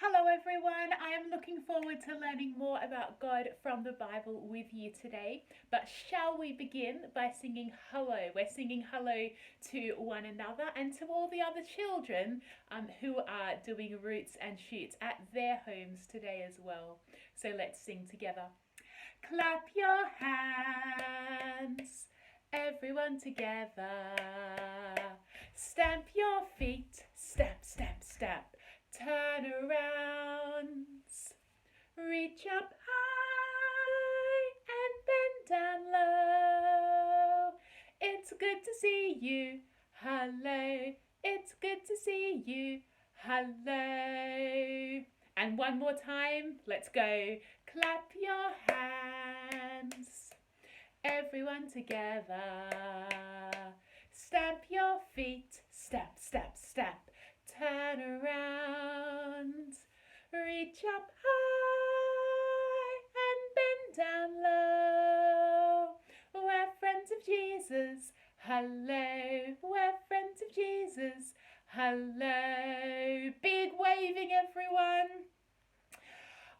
Hello everyone, I am looking forward to learning more about God from the Bible with you today. But shall we begin by singing hello? We're singing hello to one another and to all the other children who are doing roots and shoots at their homes today as well. So let's sing together. Clap your hands, everyone together. Stamp your feet, stamp, stamp, stamp. Turn around, reach up high and bend down low. It's good to see you, hello. It's good to see you, hello. And one more time, let's go. Clap your hands, everyone together. Stamp your feet, stamp, stamp, stamp. Turn around, reach up high and bend down low. We're friends of Jesus, hello. We're friends of Jesus, hello. Big waving, everyone.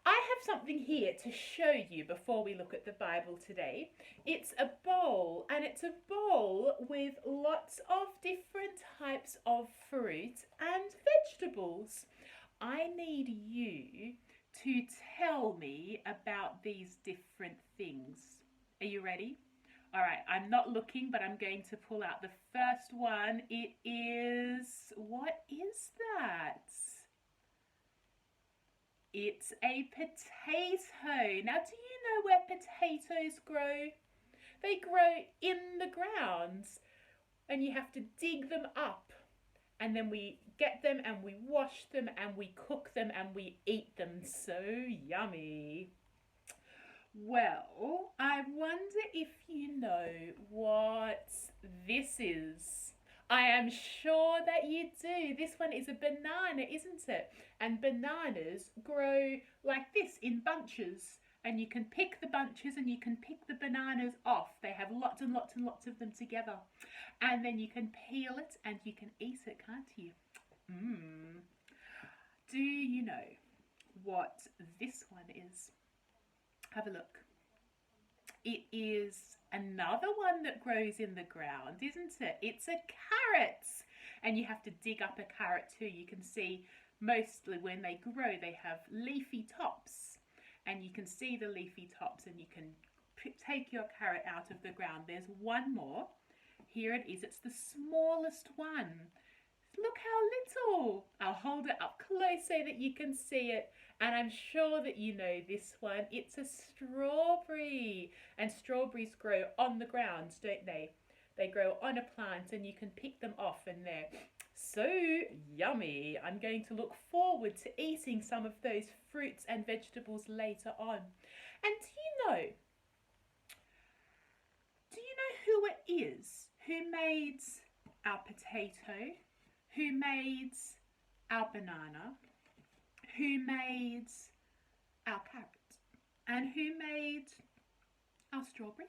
I have something here to show you before we look at the Bible today. It's a bowl, and it's a bowl with lots of different types of fruit and vegetables. I need you to tell me about these different things. Are you ready? All right, I'm not looking, but I'm going to pull out the first one. It is, what is that? It's a potato. Now, do you know where potatoes grow? They grow in the ground, and you have to dig them up. And then we get them and we wash them and we cook them and we eat them. So yummy. Well, I wonder if you know what this is. I am sure that you do. This one is a banana, isn't it? And bananas grow like this in bunches. And you can pick the bunches and you can pick the bananas off. They have lots and lots and lots of them together. And then you can peel it and you can eat it, can't you? Do you know what this one is? Have a look. It is another one that grows in the ground, isn't it? It's a carrot. And you have to dig up a carrot too. You can see mostly when they grow, they have leafy tops. And you can see the leafy tops and you can take your carrot out of the ground. There's one more. Here it is. It's the smallest one. Look how little. I'll hold it up close so that you can see it. And I'm sure that you know this one. It's a strawberry. And strawberries grow on the ground, don't they? They grow on a plant and you can pick them off and they're so yummy. I'm going to look forward to eating some of those fruits and vegetables later on. And do you know who it is who made our potato? Who made our banana? Who made our carrot? And who made our strawberry?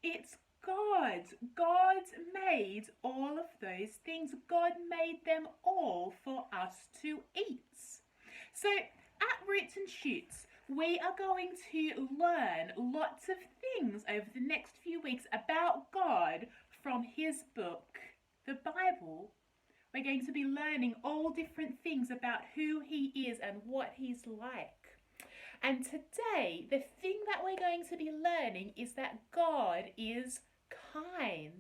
It's God. God made all of those things. God made them all for us to eat. So at Roots and Shoots, we are going to learn lots of things over the next few weeks about God from his book, the Bible. We're going to be learning all different things about who he is and what he's like. And today, the thing that we're going to be learning is that God is kind.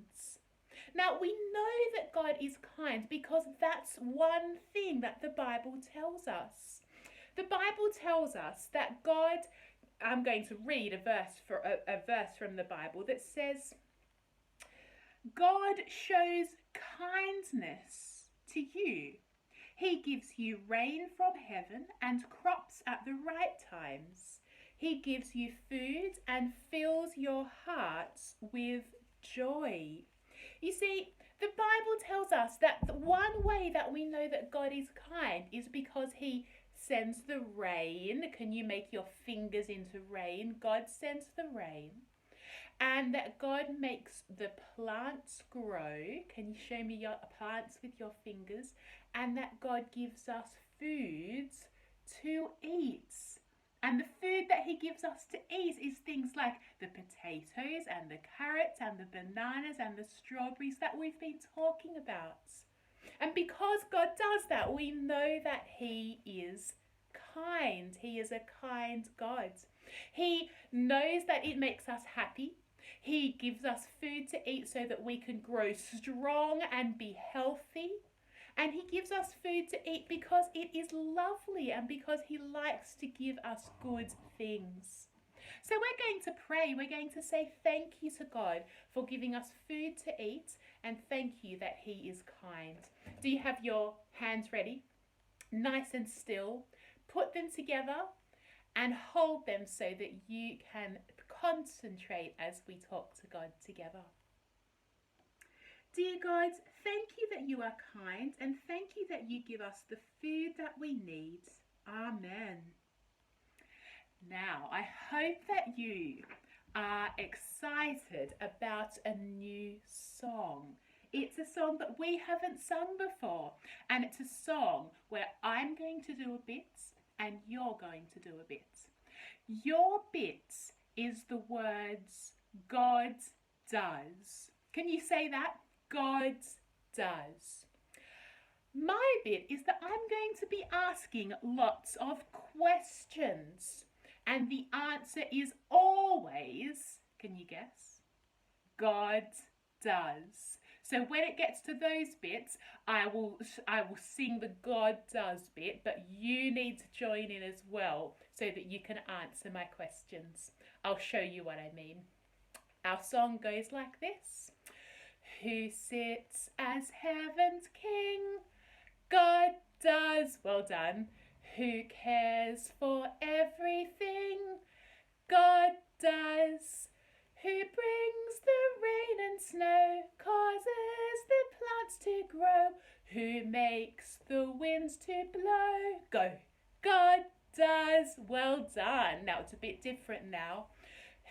Now, we know that God is kind because that's one thing that the Bible tells us. The Bible tells us that God, I'm going to read a verse from the Bible that says, God shows kindness to you. He gives you rain from heaven and crops at the right times. He gives you food and fills your hearts with joy. You see, the Bible tells us that the one way that we know that God is kind is because he sends the rain. Can you make your fingers into rain? God sends the rain. and that God makes the plants grow. Can you show me your plants with your fingers? And that God gives us foods to eat. And the food that he gives us to eat is things like the potatoes and the carrots and the bananas and the strawberries that we've been talking about. And because God does that, we know that he is kind. He is a kind God. He knows that it makes us happy. He gives us food to eat so that we can grow strong and be healthy. And he gives us food to eat because it is lovely and because he likes to give us good things. So we're going to pray. We're going to say thank you to God for giving us food to eat, and thank you that he is kind. Do you have your hands ready? Nice and still. Put them together and hold them so that you can concentrate as we talk to God together. Dear God, thank you that you are kind, and thank you that you give us the food that we need. Amen. Now, I hope that you are excited about a new song. It's a song that we haven't sung before, and it's a song where I'm going to do a bit and you're going to do a bit. Your bit is the words God does. Can you say that? God does. My bit is that I'm going to be asking lots of questions, and the answer is always, can you guess? God does. So when it gets to those bits, I will sing the God does bit, but you need to join in as well so that you can answer my questions. I'll show you what I mean. Our song goes like this. Who sits as heaven's king? God does. Well done. Who cares for everything? God does. Who brings the rain and snow, causes the plants to grow, who makes the winds to blow? Go. God does. Well done. Now it's a bit different now.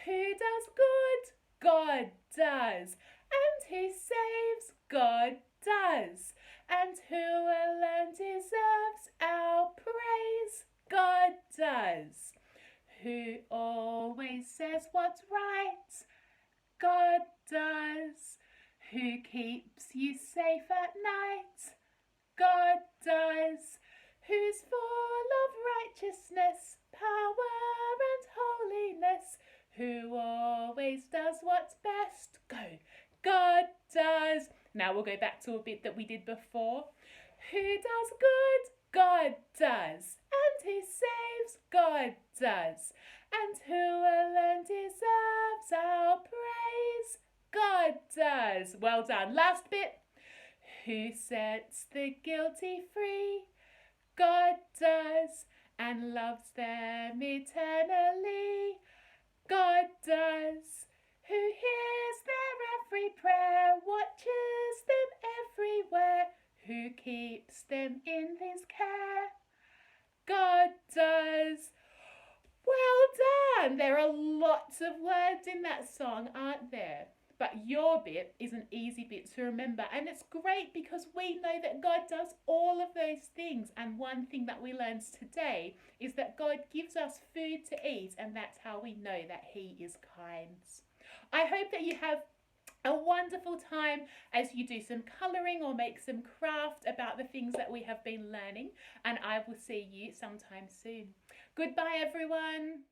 Who does good? God does. And who saves? God does. And who alone deserves our praise? God does. Who always says what's right? God does. Who keeps you safe at night? God does. Who's full of righteousness, power and holiness? Who always does what's best? Go. God does. Now we'll go back to a bit that we did before. Who does good? God does. And who saves? God does. And who alone deserves our praise? God does. Well done. Last bit. Who sets the guilty free? God does. And loves them eternally? God does. Who hears their every prayer, watches them everywhere, who keeps them in his care? God does. Well done! There are lots of words in that song, aren't there? But your bit is an easy bit to remember, and it's great because we know that God does all of those things. And one thing that we learned today is that God gives us food to eat, and that's how we know that he is kind. I hope that you have a wonderful time as you do some colouring or make some craft about the things that we have been learning, and I will see you sometime soon. Goodbye everyone.